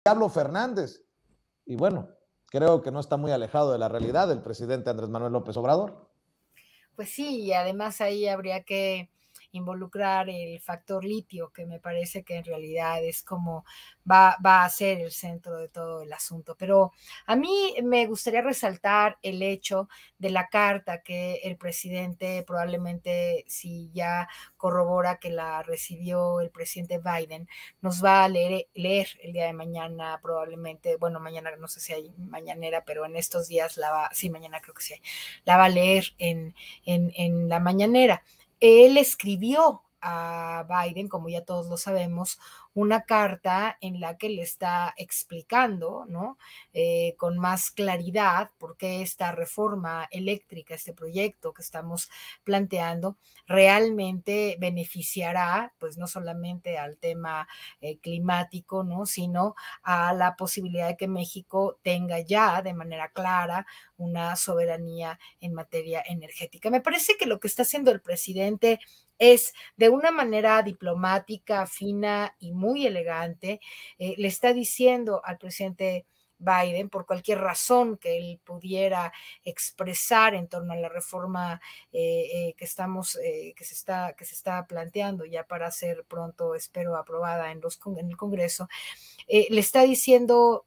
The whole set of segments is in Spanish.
Diablo Fernández. Y bueno, creo que no está muy alejado de la realidad el presidente Andrés Manuel López Obrador. Pues sí, y además ahí habría que involucrar el factor litio, que me parece que en realidad es como va a ser el centro de todo el asunto. Pero a mí me gustaría resaltar el hecho de la carta que el presidente probablemente, si ya corrobora que la recibió el presidente Biden, nos va a leer el día de mañana probablemente, bueno, mañana no sé si hay mañanera, pero en estos días sí, mañana creo que sí, la va a leer en la mañanera. Él escribió a Biden, como ya todos lo sabemos, una carta en la que le está explicando, ¿no? Con más claridad por qué esta reforma eléctrica, este proyecto que estamos planteando, realmente beneficiará, pues no solamente al tema climático, ¿no? Sino a la posibilidad de que México tenga ya de manera clara una soberanía en materia energética. Me parece que lo que está haciendo el presidente es de una manera diplomática, fina y muy elegante, le está diciendo al presidente Biden, por cualquier razón que él pudiera expresar en torno a la reforma que se está planteando ya para ser pronto, espero, aprobada en el Congreso, le está diciendo,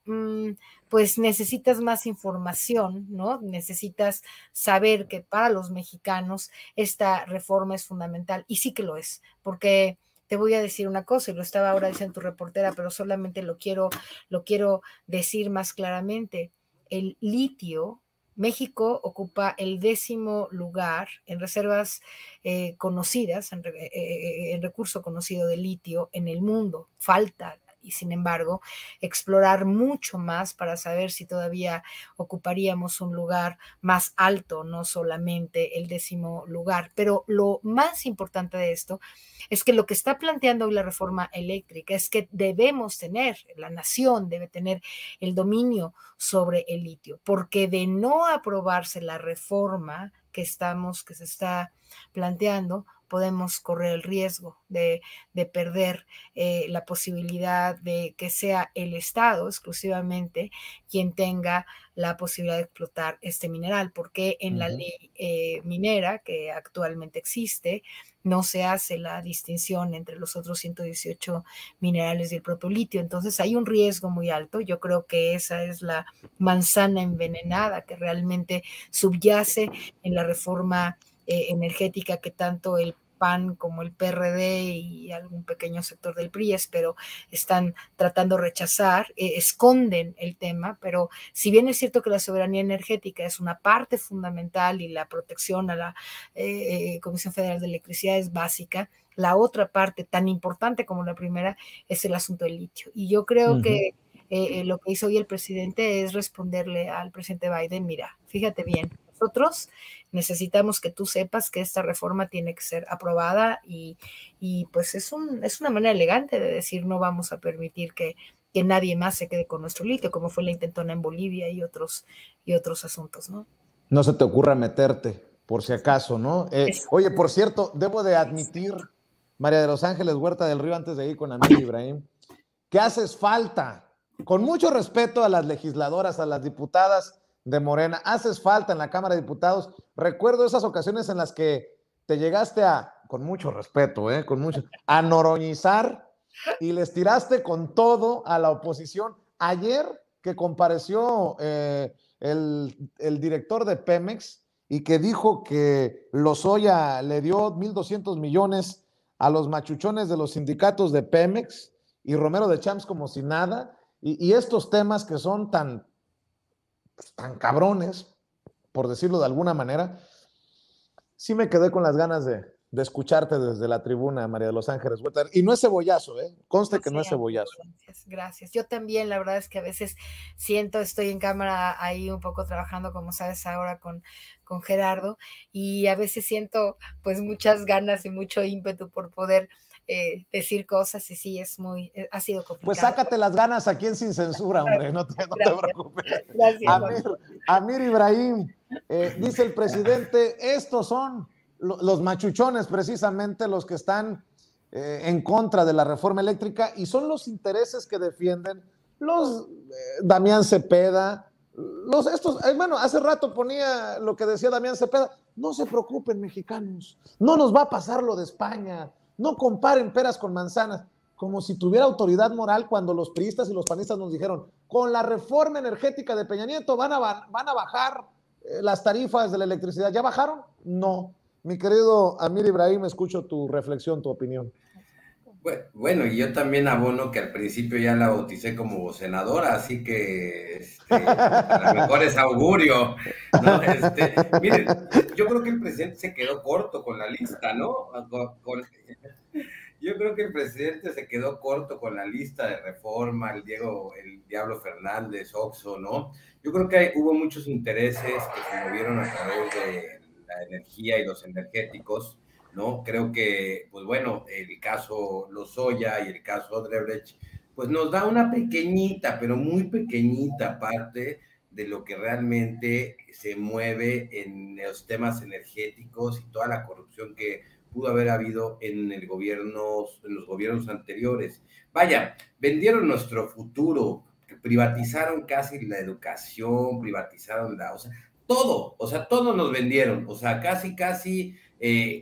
pues necesitas más información, ¿no? Necesitas saber que para los mexicanos esta reforma es fundamental, y sí que lo es, porque te voy a decir una cosa, y lo estaba ahora diciendo tu reportera, pero solamente lo quiero decir más claramente. El litio, México ocupa el 10º lugar en reservas conocidas, en recurso conocido de litio en el mundo. Falta, y sin embargo, explorar mucho más para saber si todavía ocuparíamos un lugar más alto, no solamente el 10º lugar. Pero lo más importante de esto es que lo que está planteando hoy la reforma eléctrica es que debemos tener, la nación debe tener el dominio sobre el litio, porque de no aprobarse la reforma que se está planteando, podemos correr el riesgo de perder la posibilidad de que sea el Estado exclusivamente quien tenga la posibilidad de explotar este mineral, porque en la ley minera que actualmente existe no se hace la distinción entre los otros 118 minerales y el propio litio. Entonces hay un riesgo muy alto. Yo creo que esa es la manzana envenenada que realmente subyace en la reforma energética que tanto el PAN como el PRD y algún pequeño sector del PRI, pero están tratando de rechazar, esconden el tema, pero si bien es cierto que la soberanía energética es una parte fundamental y la protección a la Comisión Federal de Electricidad es básica, la otra parte tan importante como la primera es el asunto del litio. Y yo creo que lo que hizo hoy el presidente es responderle al presidente Biden, mira, fíjate bien, nosotros necesitamos que tú sepas que esta reforma tiene que ser aprobada y pues es una manera elegante de decir no vamos a permitir que nadie más se quede con nuestro litio, como fue la intentona en Bolivia y otros asuntos, ¿no? No se te ocurra meterte, por si acaso, ¿no? Oye, por cierto, debo de admitir, María de los Ángeles Huerta del Río, antes de ir con Amir Ibrahim, que haces falta, con mucho respeto a las legisladoras, a las diputadas de Morena, haces falta en la Cámara de Diputados. Recuerdo esas ocasiones en las que te llegaste con mucho respeto, a noroñizar y les tiraste con todo a la oposición. Ayer que compareció el director de Pemex y que dijo que Lozoya le dio 1,200 millones a los machuchones de los sindicatos de Pemex y Romero de Champs como si nada, y estos temas que son tan cabrones, por decirlo de alguna manera, sí me quedé con las ganas de escucharte desde la tribuna, María de los Ángeles Huerta. Y no es cebollazo, conste que no es cebollazo. Gracias. Yo también, la verdad es que a veces estoy en cámara ahí un poco trabajando, como sabes, ahora con Gerardo, y a veces siento pues muchas ganas y mucho ímpetu por poder decir cosas, y sí, ha sido complicado. Pues sácate las ganas aquí en Sin Censura, hombre, no te preocupes. Gracias. Amir Ibrahim, dice el presidente, estos son los machuchones precisamente los que están en contra de la reforma eléctrica y son los intereses que defienden los Damián Cepeda, bueno, hace rato ponía lo que decía Damián Cepeda, no se preocupen mexicanos, no nos va a pasar lo de España, no comparen peras con manzanas, como si tuviera autoridad moral cuando los priistas y los panistas nos dijeron, con la reforma energética de Peña Nieto van a bajar las tarifas de la electricidad. ¿Ya bajaron? No. Mi querido Amir Ibrahim, escucho tu reflexión, tu opinión. Bueno, y yo también abono que al principio ya la bauticé como senadora, así que a lo mejor es augurio, ¿no? Miren, yo creo que el presidente se quedó corto con la lista, ¿no? Yo creo que el presidente se quedó corto con la lista de reforma, el Diablo Fernández, Oxxo, ¿no? Yo creo que hubo muchos intereses que se movieron a través de la energía y los energéticos, ¿no? Creo que, pues bueno, el caso Lozoya y el caso Odebrecht, pues nos da una pequeñita, pero muy pequeñita parte de lo que realmente se mueve en los temas energéticos y toda la corrupción que pudo haber habido en los gobiernos anteriores. Vaya, vendieron nuestro futuro, privatizaron casi la educación, privatizaron todo nos vendieron, o sea, casi,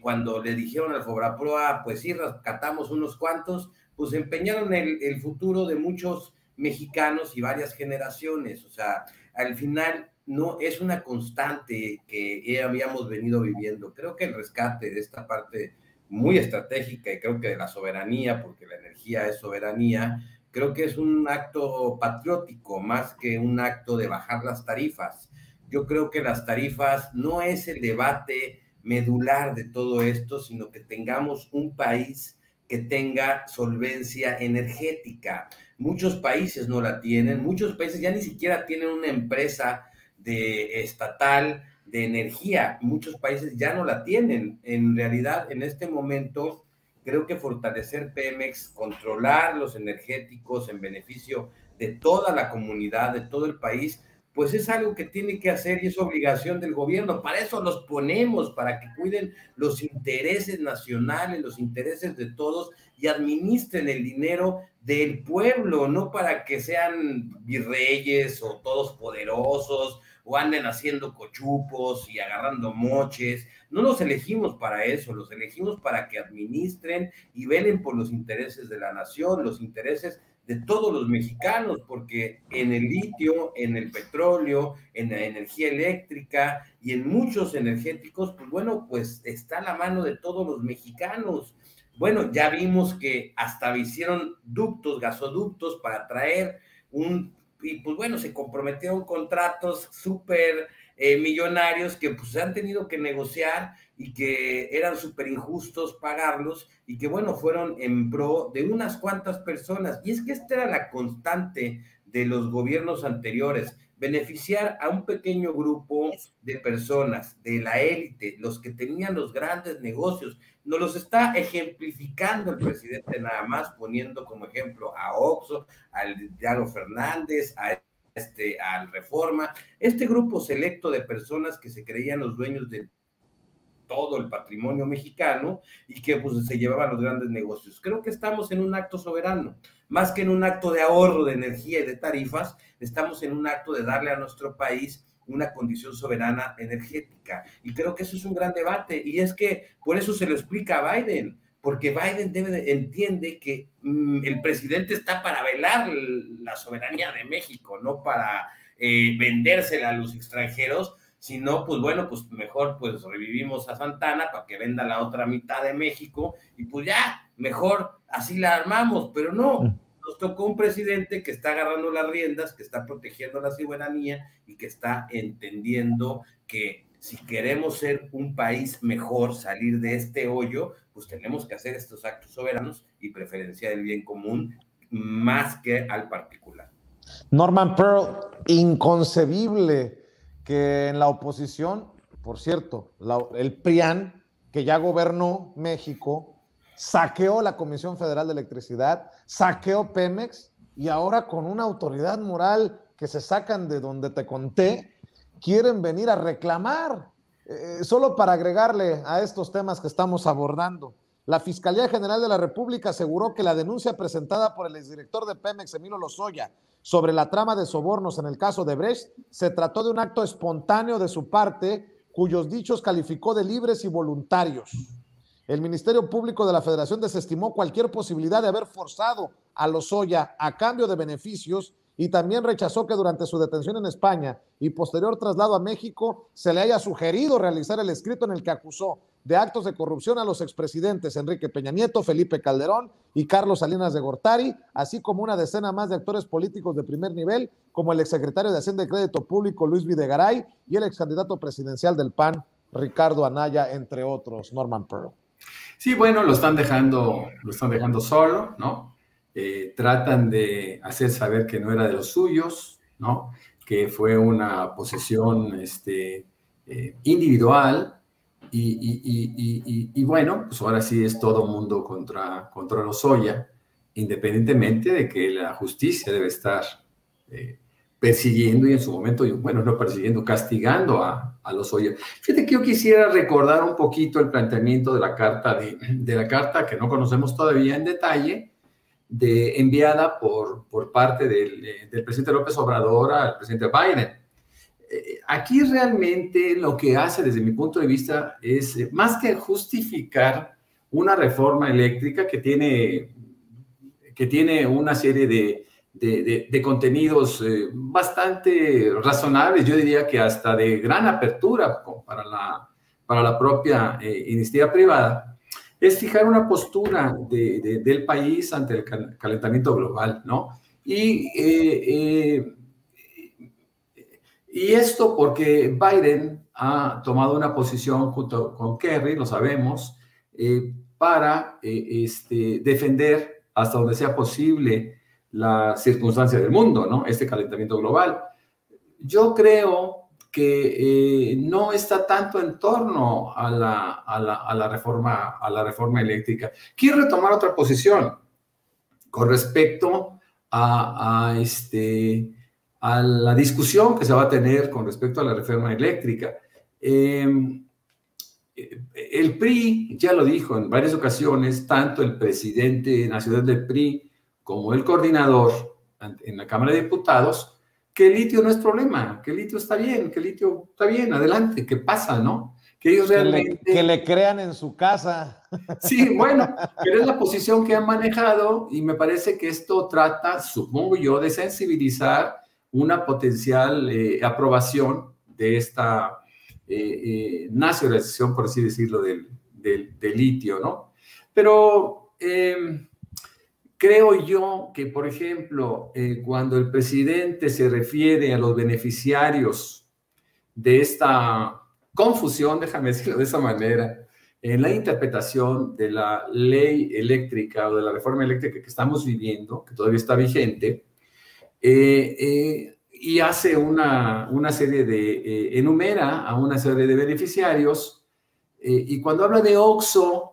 cuando le dijeron al Fobraproa, pues sí, rescatamos unos cuantos, pues empeñaron el futuro de muchos mexicanos y varias generaciones, o sea, al final no es una constante que habíamos venido viviendo. Creo que el rescate de esta parte muy estratégica y creo que de la soberanía, porque la energía es soberanía, creo que es un acto patriótico más que un acto de bajar las tarifas. Yo creo que las tarifas no es el debate medular de todo esto, sino que tengamos un país que tenga solvencia energética. Muchos países no la tienen, muchos países ya ni siquiera tienen una empresa estatal de energía, muchos países ya no la tienen. En realidad, en este momento, creo que fortalecer Pemex, controlar los energéticos en beneficio de toda la comunidad, de todo el país, pues es algo que tiene que hacer y es obligación del gobierno. Para eso los ponemos, para que cuiden los intereses nacionales, los intereses de todos y administren el dinero del pueblo, no para que sean virreyes o todos poderosos o anden haciendo cochupos y agarrando moches. No los elegimos para eso, los elegimos para que administren y velen por los intereses de la nación, los intereses de todos los mexicanos, porque en el litio, en el petróleo, en la energía eléctrica y en muchos energéticos, pues bueno, pues está a la mano de todos los mexicanos. Bueno, ya vimos que hasta hicieron gasoductos para traer y pues bueno, se comprometieron contratos súper millonarios que pues han tenido que negociar y que eran súper injustos pagarlos y que bueno, fueron en pro de unas cuantas personas. Y es que esta era la constante de los gobiernos anteriores, beneficiar a un pequeño grupo de personas, de la élite, los que tenían los grandes negocios. Nos los está ejemplificando el presidente nada más, poniendo como ejemplo a Oxxo, al Diablo Fernández, al Reforma, este grupo selecto de personas que se creían los dueños de todo el patrimonio mexicano y que pues se llevaban los grandes negocios. Creo que estamos en un acto soberano, más que en un acto de ahorro de energía y de tarifas, estamos en un acto de darle a nuestro país una condición soberana energética. Y creo que eso es un gran debate, y es que por eso se lo explica a Biden, porque Biden entiende que el presidente está para velar la soberanía de México, no para vendérsela a los extranjeros, sino pues bueno, pues mejor pues revivimos a Santana para que venda la otra mitad de México y pues ya, mejor así la armamos, pero no, nos tocó un presidente que está agarrando las riendas, que está protegiendo la soberanía y que está entendiendo que si queremos ser un país mejor, salir de este hoyo, pues tenemos que hacer estos actos soberanos y preferenciar el bien común más que al particular. Norman Pearl, inconcebible que en la oposición, por cierto, el PRIAN, que ya gobernó México, saqueó la Comisión Federal de Electricidad, saqueó Pemex, y ahora con una autoridad moral que se sacan de donde te conté, quieren venir a reclamar. Solo para agregarle a estos temas que estamos abordando, la Fiscalía General de la República aseguró que la denuncia presentada por el exdirector de Pemex, Emilio Lozoya, sobre la trama de sobornos en el caso de Brecht, se trató de un acto espontáneo de su parte, cuyos dichos calificó de libres y voluntarios. El Ministerio Público de la Federación desestimó cualquier posibilidad de haber forzado a Lozoya a cambio de beneficios y también rechazó que durante su detención en España y posterior traslado a México se le haya sugerido realizar el escrito en el que acusó de actos de corrupción a los expresidentes Enrique Peña Nieto, Felipe Calderón y Carlos Salinas de Gortari, así como una decena más de actores políticos de primer nivel, como el exsecretario de Hacienda y Crédito Público Luis Videgaray y el excandidato presidencial del PAN Ricardo Anaya, entre otros. Norman Pearl. Sí, bueno, lo están dejando solo, ¿no? Tratan de hacer saber que no era de los suyos, ¿no? Que fue una posesión individual y bueno, pues ahora sí es todo mundo contra Lozoya, independientemente de que la justicia debe estar persiguiendo y en su momento, bueno, no persiguiendo, castigando a Lozoya. Fíjate que yo quisiera recordar un poquito el planteamiento de la carta que no conocemos todavía en detalle, enviada por parte del presidente López Obrador al presidente Biden. Aquí realmente lo que hace desde mi punto de vista es, más que justificar una reforma eléctrica que tiene una serie de contenidos bastante razonables, yo diría que hasta de gran apertura para la propia iniciativa privada, es fijar una postura del país ante el calentamiento global, ¿no? Y esto porque Biden ha tomado una posición junto con Kerry, lo sabemos, para defender hasta donde sea posible la circunstancia del mundo, ¿no? Este calentamiento global. Yo creo que no está tanto en torno a la reforma eléctrica. Quiero retomar otra posición con respecto a la discusión que se va a tener con respecto a la reforma eléctrica. El PRI ya lo dijo en varias ocasiones, tanto el presidente nacional del PRI como el coordinador en la Cámara de Diputados, que el litio no es problema, que el litio está bien, adelante, que pasa, ¿no? Que ellos realmente... Que le crean en su casa. Sí, bueno, pero es la posición que han manejado y me parece que esto trata, supongo yo, de sensibilizar una potencial aprobación de esta nacionalización, por así decirlo, del litio, ¿no? Pero creo yo que, por ejemplo, cuando el presidente se refiere a los beneficiarios de esta confusión, déjame decirlo de esa manera, en la interpretación de la ley eléctrica o de la reforma eléctrica que estamos viviendo, que todavía está vigente, y hace una serie de, enumera a una serie de beneficiarios, y cuando habla de OXXO,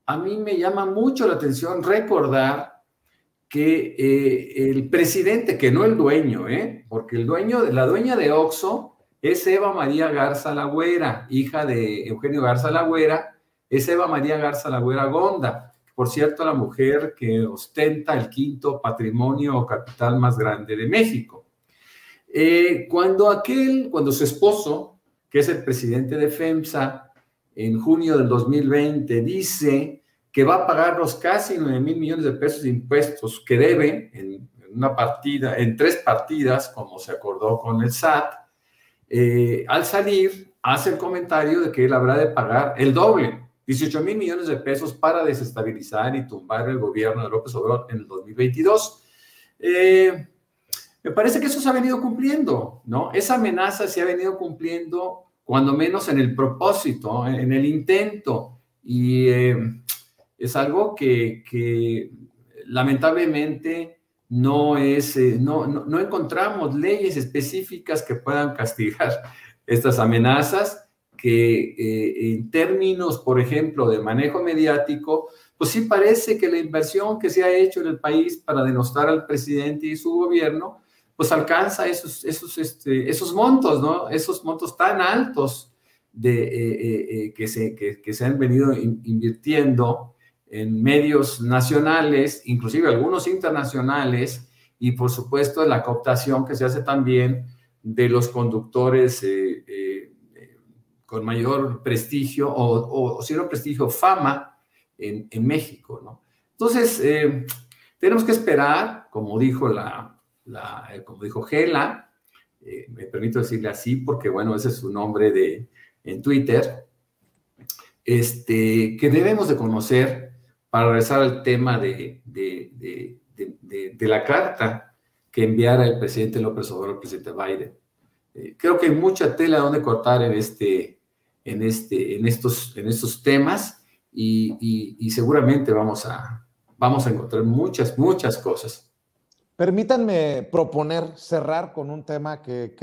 a mí me llama mucho la atención recordar que el presidente, que no el dueño, porque la dueña de OXXO es Eva María Garza Lagüera, hija de Eugenio Garza Lagüera, es Eva María Garza Lagüera Gonda, por cierto, la mujer que ostenta el quinto patrimonio o capital más grande de México. Cuando su esposo, que es el presidente de FEMSA, en junio del 2020, dice que va a pagar los casi 9,000 millones de pesos de impuestos que debe en 3 partidas, como se acordó con el SAT, al salir hace el comentario de que él habrá de pagar el doble, 18,000 millones de pesos para desestabilizar y tumbar el gobierno de López Obrador en el 2022. Me parece que eso se ha venido cumpliendo, ¿no? Esa amenaza se ha venido cumpliendo, cuando menos en el propósito, en el intento, y es algo que lamentablemente no encontramos leyes específicas que puedan castigar estas amenazas, que en términos, por ejemplo, de manejo mediático, pues sí parece que la inversión que se ha hecho en el país para denostar al presidente y su gobierno, pues alcanza esos montos, ¿no? Esos montos tan altos que se han venido invirtiendo en medios nacionales, inclusive algunos internacionales, y por supuesto la cooptación que se hace también de los conductores con mayor prestigio o si no prestigio, fama en México, ¿no? Entonces, tenemos que esperar, como dijo como dijo Gela, me permito decirle así porque, bueno, ese es su nombre en Twitter, que debemos de conocer para regresar al tema de la carta que enviara el presidente López Obrador al presidente Biden. Creo que hay mucha tela donde cortar en estos temas y seguramente vamos a encontrar muchas cosas. Permítanme proponer cerrar con un tema que